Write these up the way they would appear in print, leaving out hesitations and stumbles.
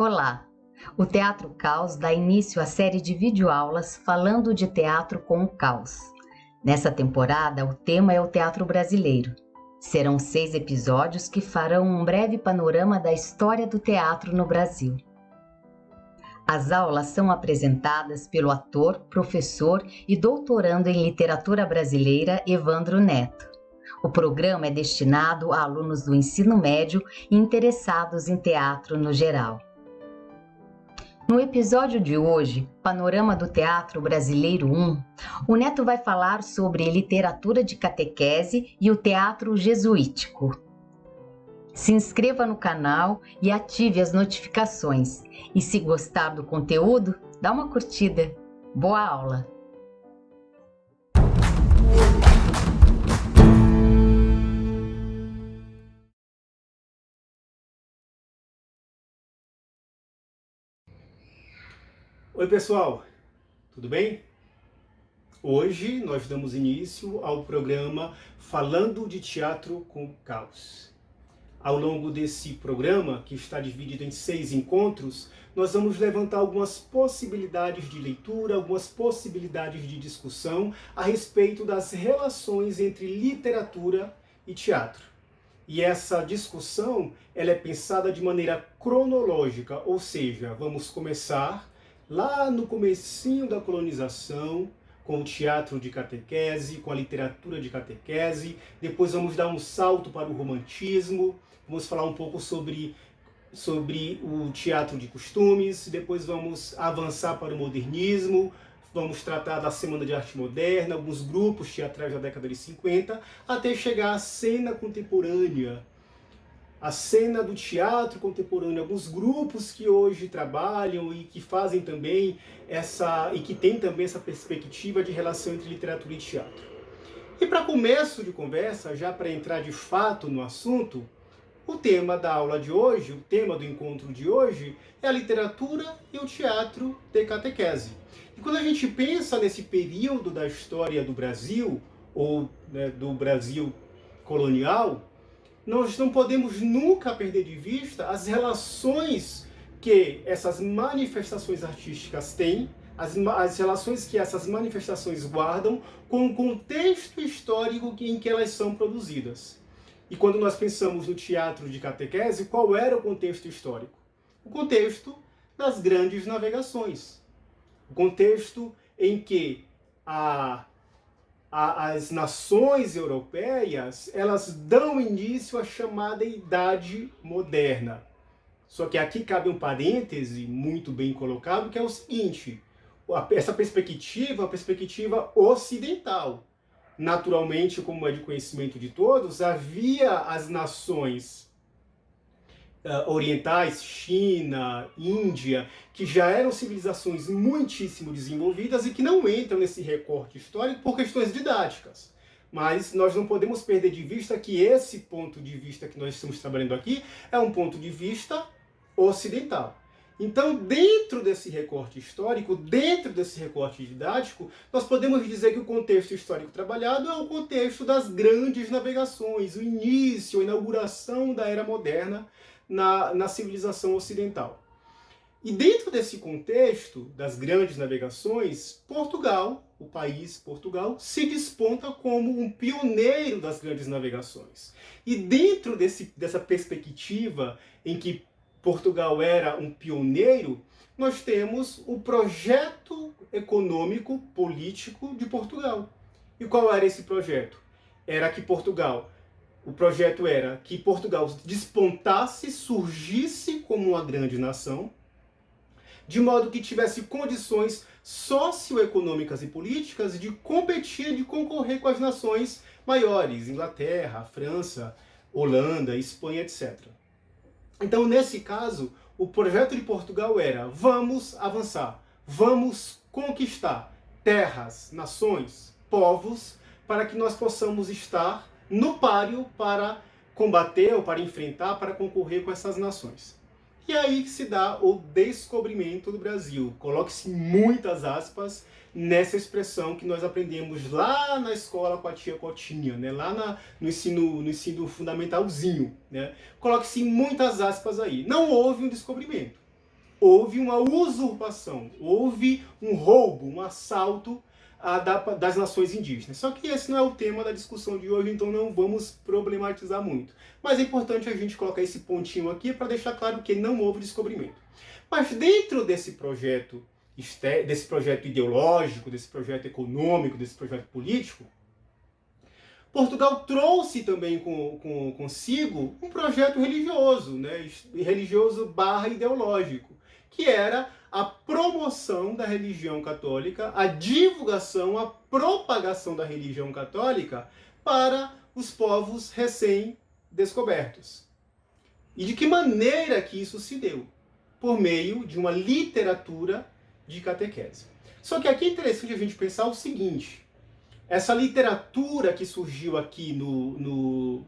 Olá! O Teatro Caos dá início à série de videoaulas falando de teatro com o caos. Nessa temporada, o tema é o teatro brasileiro. Serão 6 episódios que farão um breve panorama da história do teatro no Brasil. As aulas são apresentadas pelo ator, professor e doutorando em literatura brasileira Evandro Neto. O programa é destinado a alunos do ensino médio e interessados em teatro no geral. No episódio de hoje, Panorama do Teatro Brasileiro 1, o Neto vai falar sobre literatura de catequese e o teatro jesuítico. Se inscreva no canal e ative as notificações. E se gostar do conteúdo, dá uma curtida. Boa aula! Oi pessoal, tudo bem? Hoje nós damos início ao programa Falando de Teatro com Caos. Ao longo desse programa, que está dividido em 6 encontros, nós vamos levantar algumas possibilidades de leitura, algumas possibilidades de discussão a respeito das relações entre literatura e teatro. E essa discussão ela é pensada de maneira cronológica, ou seja, vamos começar lá no comecinho da colonização, com o teatro de catequese, com a literatura de catequese, depois vamos dar um salto para o romantismo, vamos falar um pouco sobre o teatro de costumes, depois vamos avançar para o modernismo, vamos tratar da Semana de Arte Moderna, alguns grupos teatrais da década de 50, até chegar à cena contemporânea, a cena do teatro contemporâneo, alguns grupos que hoje trabalham e que fazem também que têm também essa perspectiva de relação entre literatura e teatro. E para começo de conversa, já para entrar de fato no assunto, o tema da aula de hoje, o tema do encontro de hoje, é a literatura e o teatro de catequese. E quando a gente pensa nesse período da história do Brasil, ou do Brasil colonial, nós não podemos nunca perder de vista as relações que essas manifestações artísticas têm, as relações que essas manifestações guardam com o contexto histórico em que elas são produzidas. E quando nós pensamos no teatro de catequese, qual era o contexto histórico? O contexto das grandes navegações. O contexto em que as nações europeias, elas dão início à chamada Idade Moderna. Só que aqui cabe um parêntese muito bem colocado, que é o seguinte: essa perspectiva é uma perspectiva ocidental. Naturalmente, como é de conhecimento de todos, havia as nações orientais, China, Índia, que já eram civilizações muitíssimo desenvolvidas e que não entram nesse recorte histórico por questões didáticas. Mas nós não podemos perder de vista que esse ponto de vista que nós estamos trabalhando aqui é um ponto de vista ocidental. Então, dentro desse recorte histórico, dentro desse recorte didático, nós podemos dizer que o contexto histórico trabalhado é o contexto das grandes navegações, o início, a inauguração da era moderna na civilização ocidental. E dentro desse contexto das grandes navegações, Portugal, o país Portugal, se desponta como um pioneiro das grandes navegações. E dentro dessa perspectiva em que Portugal era um pioneiro, nós temos o projeto econômico, político de Portugal. E qual era esse projeto? O projeto era que Portugal despontasse, surgisse como uma grande nação, de modo que tivesse condições socioeconômicas e políticas de competir, de concorrer com as nações maiores, Inglaterra, França, Holanda, Espanha, etc. Então, nesse caso, o projeto de Portugal era: vamos avançar, vamos conquistar terras, nações, povos, para que nós possamos estar no páreo para combater, ou para enfrentar, para concorrer com essas nações. E aí que se dá o descobrimento do Brasil. Coloque-se muitas aspas nessa expressão que nós aprendemos lá na escola com a tia Cotinha, né? Lá no ensino fundamentalzinho. Né? Coloque-se muitas aspas aí. Não houve um descobrimento. houve uma usurpação, houve um roubo, um assalto das nações indígenas. Só que esse não é o tema da discussão de hoje, então não vamos problematizar muito. Mas é importante a gente colocar esse pontinho aqui para deixar claro que não houve descobrimento. Mas dentro desse projeto ideológico, desse projeto econômico, desse projeto político, Portugal trouxe também consigo um projeto religioso, né? Religioso barra ideológico, que era a promoção da religião católica, a divulgação, a propagação da religião católica para os povos recém-descobertos. E de que maneira que isso se deu? Por meio de uma literatura de catequese. Só que aqui é interessante a gente pensar o seguinte: essa literatura que surgiu aqui no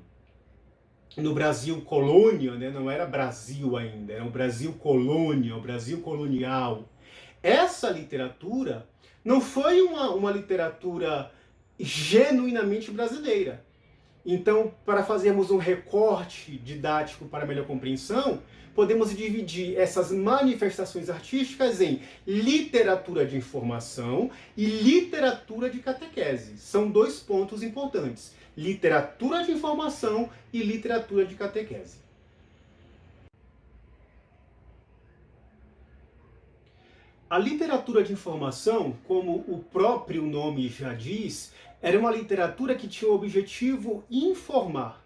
Brasil colônia, né? Não era Brasil ainda, era o Brasil colônia, o Brasil colonial. Essa literatura não foi uma literatura genuinamente brasileira. Então, para fazermos um recorte didático para melhor compreensão, podemos dividir essas manifestações artísticas em literatura de informação e literatura de catequese. São dois pontos importantes: literatura de informação e literatura de catequese. A literatura de informação, como o próprio nome já diz, era uma literatura que tinha o objetivo informar.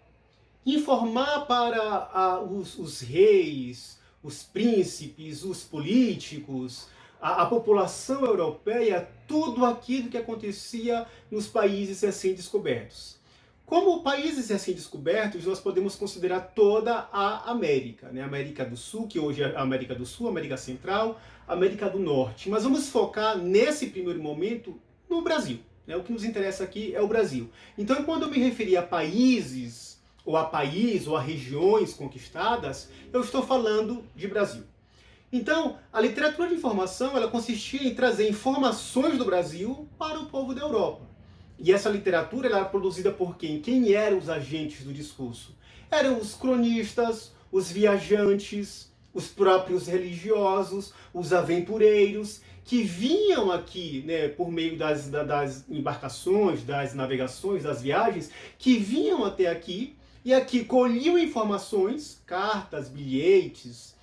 Informar para os reis, os príncipes, os políticos, a população europeia, tudo aquilo que acontecia nos países recém-descobertos. Como países recém-descobertos, nós podemos considerar toda a América, né? América do Sul, que hoje é a América do Sul, América Central, América do Norte. Mas vamos focar, nesse primeiro momento, no Brasil. O que nos interessa aqui é o Brasil. Então, quando eu me referi a países, ou a país, ou a regiões conquistadas, eu estou falando de Brasil. Então, a literatura de informação, ela consistia em trazer informações do Brasil para o povo da Europa. E essa literatura ela era produzida por quem? Quem eram os agentes do discurso? Eram os cronistas, os viajantes, os próprios religiosos, os aventureiros, que vinham aqui, né, por meio das embarcações, das navegações, das viagens, que vinham até aqui e aqui colhiam informações, cartas, bilhetes,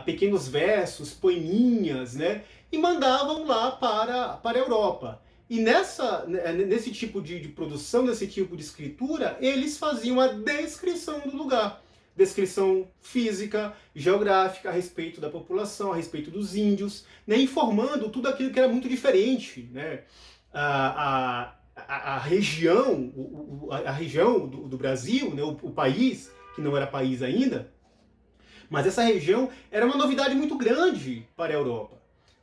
pequenos versos, poeminhas, né, e mandavam lá para a Europa. E nesse tipo de produção, nesse tipo de escritura, eles faziam a descrição do lugar. Descrição física, geográfica, a respeito da população, a respeito dos índios, né, informando tudo aquilo que era muito diferente. Né? A região do Brasil, né, o país, que não era país ainda, mas essa região era uma novidade muito grande para a Europa.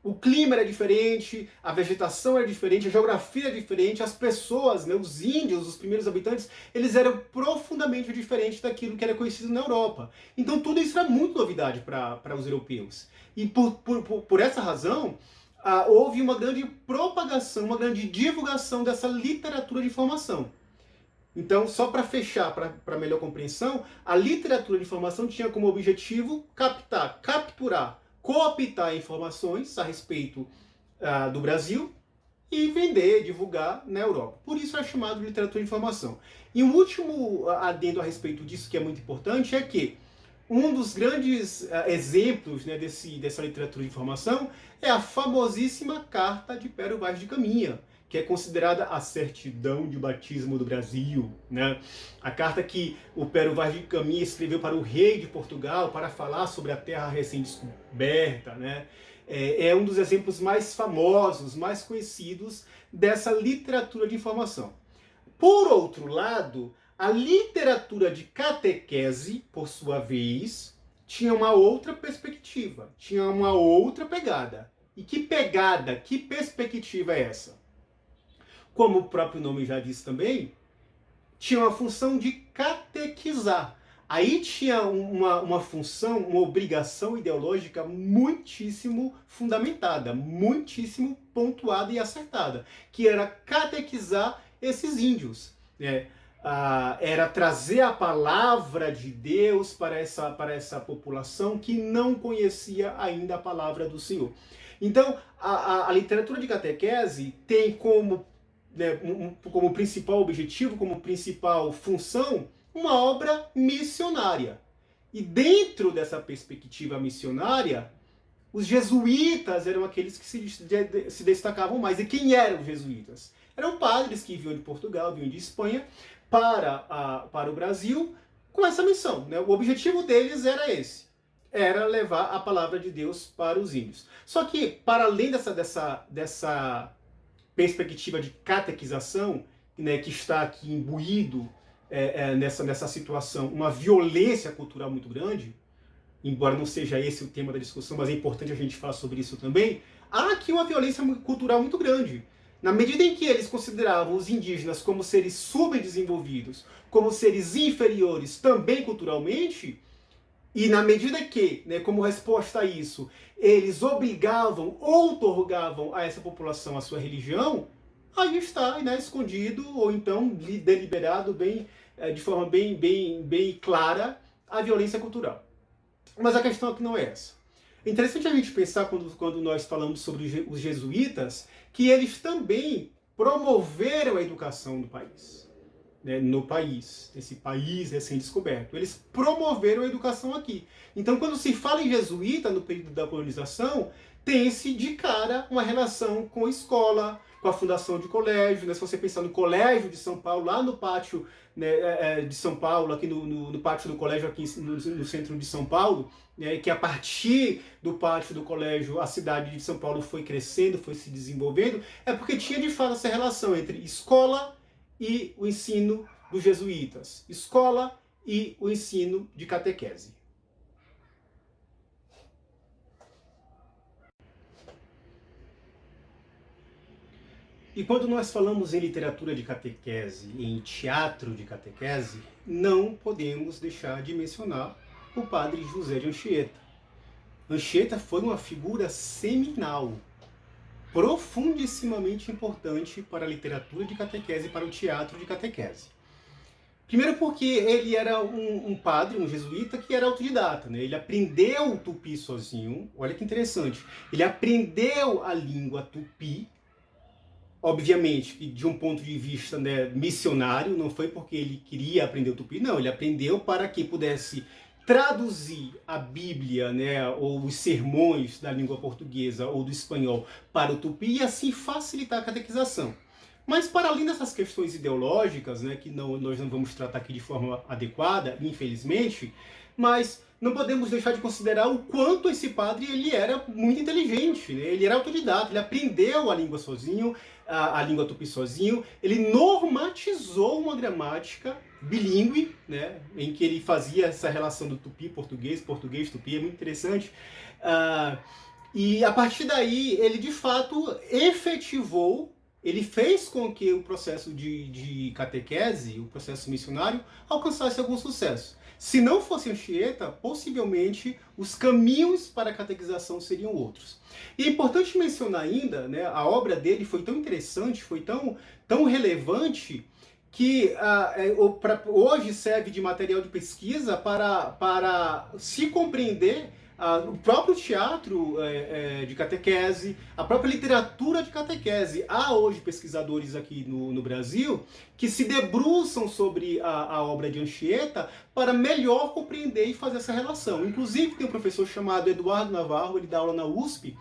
O clima era diferente, a vegetação era diferente, a geografia era diferente, as pessoas, né, os índios, os primeiros habitantes, eles eram profundamente diferentes daquilo que era conhecido na Europa. Então tudo isso era muito novidade para os europeus. E por essa razão, houve uma grande propagação, uma grande divulgação dessa literatura de informação. Então, só para fechar, para melhor compreensão, a literatura de informação tinha como objetivo capturar, cooptar informações a respeito do Brasil e vender, divulgar na Europa. Por isso é chamado de literatura de informação. E um último adendo a respeito disso que é muito importante é que um dos grandes exemplos, né, dessa literatura de informação é a famosíssima Carta de Pero Vaz de Caminha, que é considerada a certidão de batismo do Brasil, né? A carta que o Pero Vaz de Caminha escreveu para o rei de Portugal para falar sobre a terra recém-descoberta, né? É um dos exemplos mais famosos, mais conhecidos dessa literatura de informação. Por outro lado, a literatura de catequese, por sua vez, tinha uma outra perspectiva, tinha uma outra pegada. E que pegada, que perspectiva é essa? Como o próprio nome já diz também, tinha uma função de catequizar. Aí tinha uma função, uma obrigação ideológica muitíssimo fundamentada, muitíssimo pontuada e acertada, que era catequizar esses índios. Né? era trazer a palavra de Deus para essa população que não conhecia ainda a palavra do Senhor. Então, a literatura de catequese tem como, né, como principal objetivo, como principal função, uma obra missionária. E dentro dessa perspectiva missionária, os jesuítas eram aqueles que se destacavam mais. E quem eram os jesuítas? Eram padres que vinham de Portugal, vinham de Espanha, para o Brasil com essa missão, né? O objetivo deles era esse, era levar a palavra de Deus para os índios. Só que, para além dessa perspectiva de catequização, né, que está aqui imbuído nessa situação, uma violência cultural muito grande, embora não seja esse o tema da discussão, mas é importante a gente falar sobre isso também, há aqui uma violência cultural muito grande. Na medida em que eles consideravam os indígenas como seres subdesenvolvidos, como seres inferiores também culturalmente, e na medida que, né, como resposta a isso, eles obrigavam, outorgavam a essa população a sua religião, aí está, né, escondido, ou então deliberado de forma bem clara, a violência cultural. Mas a questão aqui não é essa. É interessante a gente pensar, quando nós falamos sobre os jesuítas, que eles também promoveram a educação no país. Né, esse país recém-descoberto. Eles promoveram a educação aqui. Então, quando se fala em jesuíta no período da colonização, tem-se de cara uma relação com a escola, com a fundação de colégio. Né? Se você pensar no Colégio de São Paulo, lá no pátio, né, de São Paulo, aqui no pátio do colégio, aqui no centro de São Paulo, né, que a partir do pátio do colégio a cidade de São Paulo foi crescendo, foi se desenvolvendo, é porque tinha de fato essa relação entre escola e o ensino dos jesuítas, escola e o ensino de catequese. E quando nós falamos em literatura de catequese, em teatro de catequese, não podemos deixar de mencionar o padre José de Anchieta. Anchieta foi uma figura seminal, profundissimamente importante para a literatura de catequese e para o teatro de catequese. Primeiro porque ele era um padre, um jesuíta, que era autodidata, né? Ele aprendeu o tupi sozinho, olha que interessante, ele aprendeu a língua tupi, obviamente, de um ponto de vista, né, missionário, não foi porque ele queria aprender o tupi, não, ele aprendeu para que pudesse traduzir a Bíblia, né, ou os sermões da língua portuguesa ou do espanhol para o tupi e assim facilitar a catequização. Mas para além dessas questões ideológicas, né, que nós não vamos tratar aqui de forma adequada, infelizmente, mas não podemos deixar de considerar o quanto esse padre ele era muito inteligente, né? Ele era autodidata, ele aprendeu a língua sozinho, a língua tupi sozinho, ele normatizou uma gramática bilíngue, né, em que ele fazia essa relação do tupi, português, tupi, é muito interessante. E a partir daí, ele de fato efetivou, ele fez com que o processo de catequese, o processo missionário, alcançasse algum sucesso. Se não fosse Anchieta, possivelmente os caminhos para a catequização seriam outros. E é importante mencionar ainda, né, a obra dele foi tão interessante, foi tão relevante, que hoje serve de material de pesquisa para se compreender o próprio teatro de catequese, a própria literatura de catequese. Há hoje pesquisadores aqui no Brasil que se debruçam sobre a obra de Anchieta para melhor compreender e fazer essa relação. Inclusive tem um professor chamado Eduardo Navarro, ele dá aula na USP,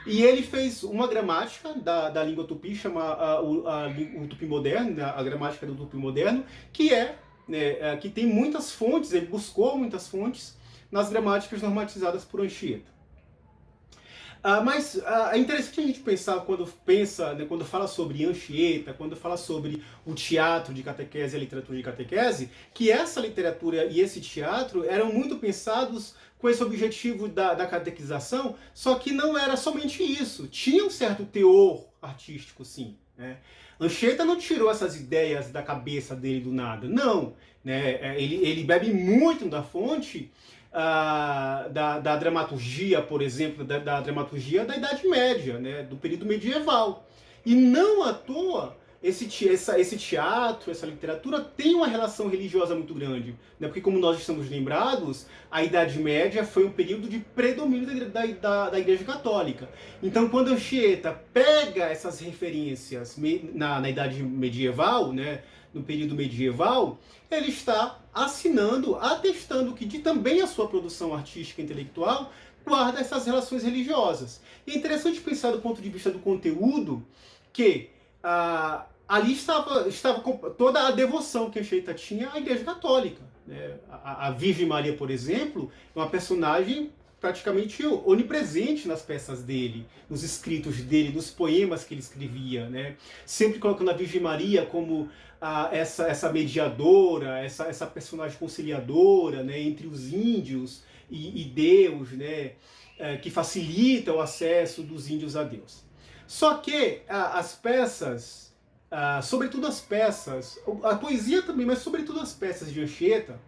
e ele fez uma gramática da língua tupi, chama o tupi moderno, a gramática do tupi moderno, que tem muitas fontes, ele buscou muitas fontes nas gramáticas normatizadas por Anchieta. Mas é interessante a gente pensar, quando fala sobre Anchieta, quando fala sobre o teatro de catequese e a literatura de catequese, que essa literatura e esse teatro eram muito pensados com esse objetivo da catequização, só que não era somente isso. Tinha um certo teor artístico, sim. Né? Anchieta não tirou essas ideias da cabeça dele do nada, não. Né? Ele bebe muito da fonte da dramaturgia, por exemplo, da dramaturgia da Idade Média, né? Do período medieval. E não à toa, esse teatro, essa literatura tem uma relação religiosa muito grande, né? Porque, como nós estamos lembrados, a Idade Média foi um período de predomínio da Igreja Católica. Então, quando Anchieta pega essas referências na Idade Medieval, né, no período medieval, ele está assinando, atestando que também a sua produção artística e intelectual guarda essas relações religiosas. E é interessante pensar do ponto de vista do conteúdo que ali estava toda a devoção que Anchieta tinha à Igreja Católica, né? A Virgem Maria, por exemplo, é uma personagem praticamente onipresente nas peças dele, nos escritos dele, nos poemas que ele escrevia, né? Sempre colocando a Virgem Maria como essa mediadora, essa personagem conciliadora, né, entre os índios e Deus, né, que facilita o acesso dos índios a Deus. Só que as peças, sobretudo as peças, a poesia também, mas sobretudo as peças de Anchieta,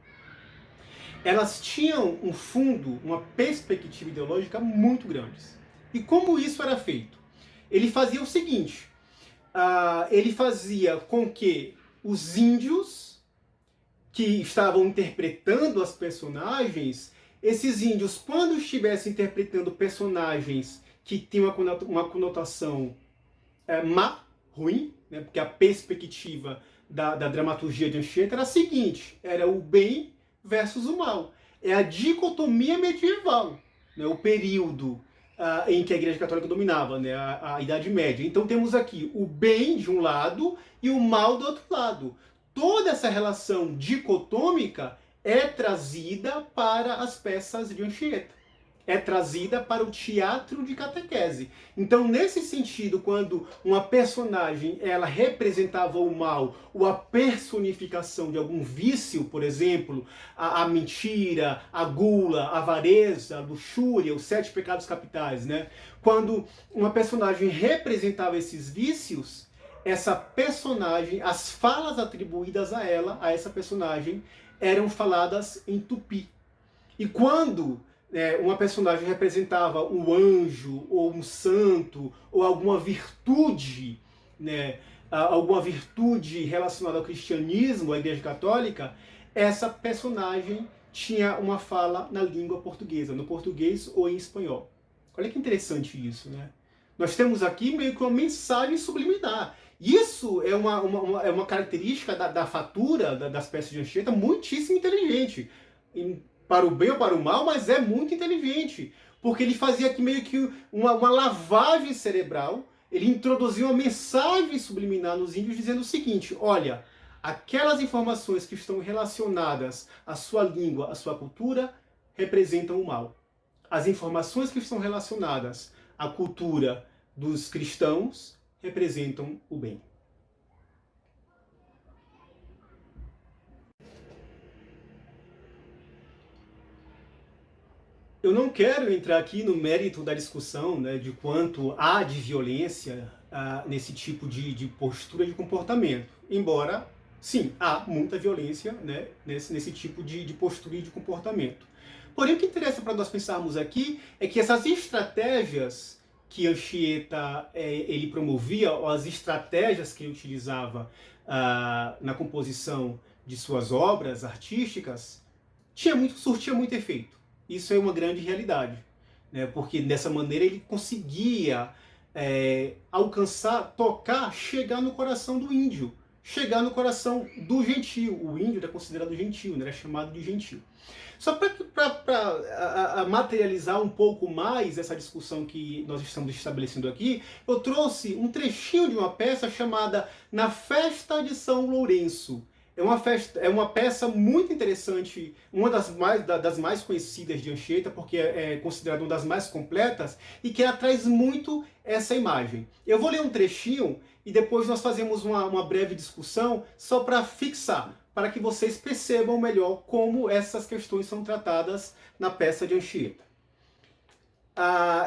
elas tinham um fundo, uma perspectiva ideológica muito grandes. E como isso era feito? Ele fazia o seguinte, ele fazia com que os índios que estavam interpretando as personagens, esses índios, quando estivessem interpretando personagens que tinham uma conotação má, ruim, né, porque a perspectiva da dramaturgia de Anchieta era a seguinte, era o bem versus o mal. É a dicotomia medieval, né, o período em que a Igreja Católica dominava, né, a Idade Média. Então temos aqui o bem de um lado e o mal do outro lado. Toda essa relação dicotômica é trazida para as peças de Anchieta. É trazida para o teatro de catequese. Então, nesse sentido, quando uma personagem ela representava o mal, ou a personificação de algum vício, por exemplo, a mentira, a gula, a avareza, a luxúria, os 7 pecados capitais, né? Quando uma personagem representava esses vícios, essa personagem, as falas atribuídas a ela, a essa personagem, eram faladas em tupi. E quando uma personagem representava um anjo, ou um santo, ou alguma virtude, né, alguma virtude relacionada ao cristianismo, à Igreja Católica, essa personagem tinha uma fala na língua portuguesa, no português ou em espanhol. Olha que interessante isso, né? Nós temos aqui meio que uma mensagem subliminar. Isso é uma característica da fatura das peças de Anchieta muitíssimo inteligente. Para o bem ou para o mal, mas é muito inteligente. Porque ele fazia aqui meio que uma lavagem cerebral, ele introduzia uma mensagem subliminar nos índios dizendo o seguinte, olha, aquelas informações que estão relacionadas à sua língua, à sua cultura, representam o mal. As informações que estão relacionadas à cultura dos cristãos representam o bem. Eu não quero entrar aqui no mérito da discussão, né, de quanto há de violência nesse tipo de postura de comportamento. Embora, sim, há muita violência, né, nesse tipo de postura e de comportamento. Porém, o que interessa para nós pensarmos aqui é que essas estratégias que Anchieta ele promovia, ou as estratégias que ele utilizava na composição de suas obras artísticas, surtia muito efeito. Isso é uma grande realidade, né? Porque dessa maneira ele conseguia alcançar, tocar, chegar no coração do índio, chegar no coração do gentio. O índio era considerado gentio, né? Era chamado de gentio. Só para materializar um pouco mais essa discussão que nós estamos estabelecendo aqui, eu trouxe um trechinho de uma peça chamada Na Festa de São Lourenço. É uma peça muito interessante, uma das mais conhecidas de Anchieta, porque é considerada uma das mais completas, e que ela traz muito essa imagem. Eu vou ler um trechinho e depois nós fazemos uma breve discussão só para fixar, para que vocês percebam melhor como essas questões são tratadas na peça de Anchieta.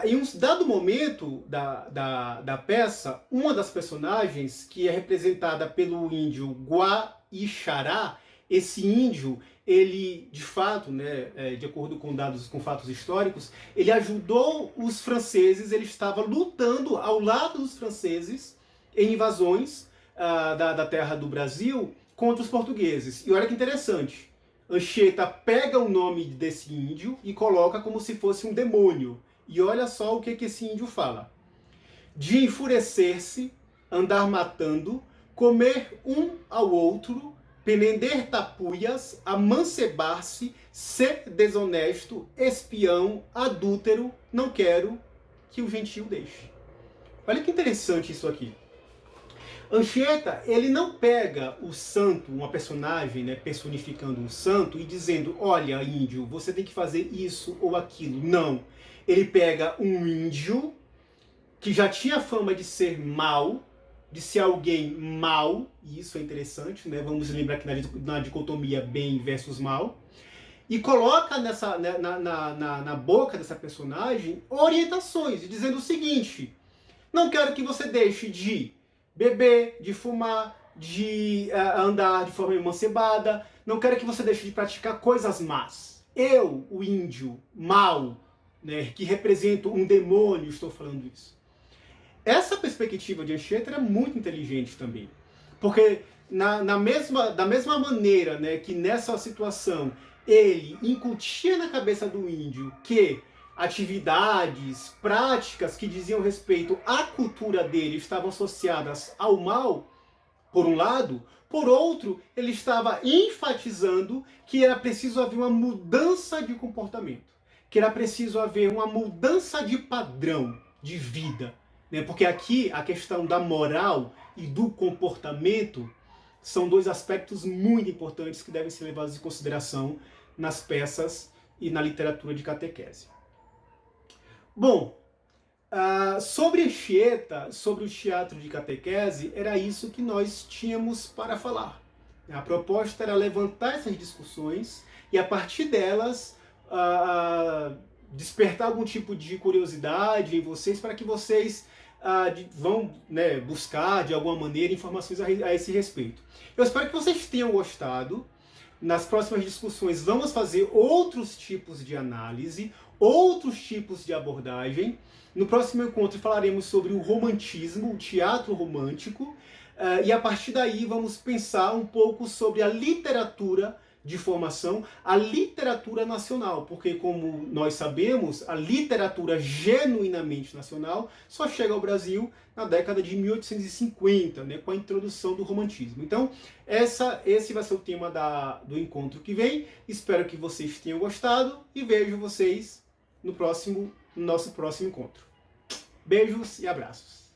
Em um dado momento da peça, uma das personagens, que é representada pelo índio Guaixará, esse índio, ele, de fato, né, de acordo com fatos históricos, ele ajudou os franceses, ele estava lutando ao lado dos franceses em invasões da terra do Brasil contra os portugueses. E olha que interessante, Anchieta pega o nome desse índio e coloca como se fosse um demônio. E olha só o que esse índio fala. De enfurecer-se, andar matando, comer um ao outro, penender tapuias, amancebar-se, ser desonesto, espião, adúltero, não quero que o gentio deixe. Olha que interessante isso aqui. Anchieta, ele não pega o santo, uma personagem, né, personificando um santo e dizendo, olha, índio, você tem que fazer isso ou aquilo. Não. Ele pega um índio que já tinha fama de ser mau, de ser alguém mau, e isso é interessante, né? Vamos lembrar que na dicotomia bem versus mal, e coloca na boca dessa personagem orientações, dizendo o seguinte, não quero que você deixe de beber, de fumar, de andar de forma emancebada, não quero que você deixe de praticar coisas más. Eu, o índio mau, né, que represento um demônio, estou falando isso. Essa perspectiva de Anchieta é muito inteligente também, porque da mesma maneira, né, que nessa situação ele incutia na cabeça do índio que atividades, práticas que diziam respeito à cultura dele estavam associadas ao mal, por um lado, por outro, ele estava enfatizando que era preciso haver uma mudança de comportamento, que era preciso haver uma mudança de padrão de vida. Porque aqui a questão da moral e do comportamento são dois aspectos muito importantes que devem ser levados em consideração nas peças e na literatura de catequese. Bom, sobre Anchieta, sobre o teatro de catequese, era isso que nós tínhamos para falar. A proposta era levantar essas discussões e, a partir delas, despertar algum tipo de curiosidade em vocês para que vocês vão, né, buscar de alguma maneira informações a esse respeito. Eu espero que vocês tenham gostado. Nas próximas discussões vamos fazer outros tipos de análise, outros tipos de abordagem. No próximo encontro falaremos sobre o romantismo, o teatro romântico, e a partir daí vamos pensar um pouco sobre a literatura de formação, a literatura nacional, porque, como nós sabemos, a literatura genuinamente nacional só chega ao Brasil na década de 1850, né, com a introdução do romantismo. Então, esse vai ser o tema do encontro que vem. Espero que vocês tenham gostado e vejo vocês no nosso próximo encontro. Beijos e abraços.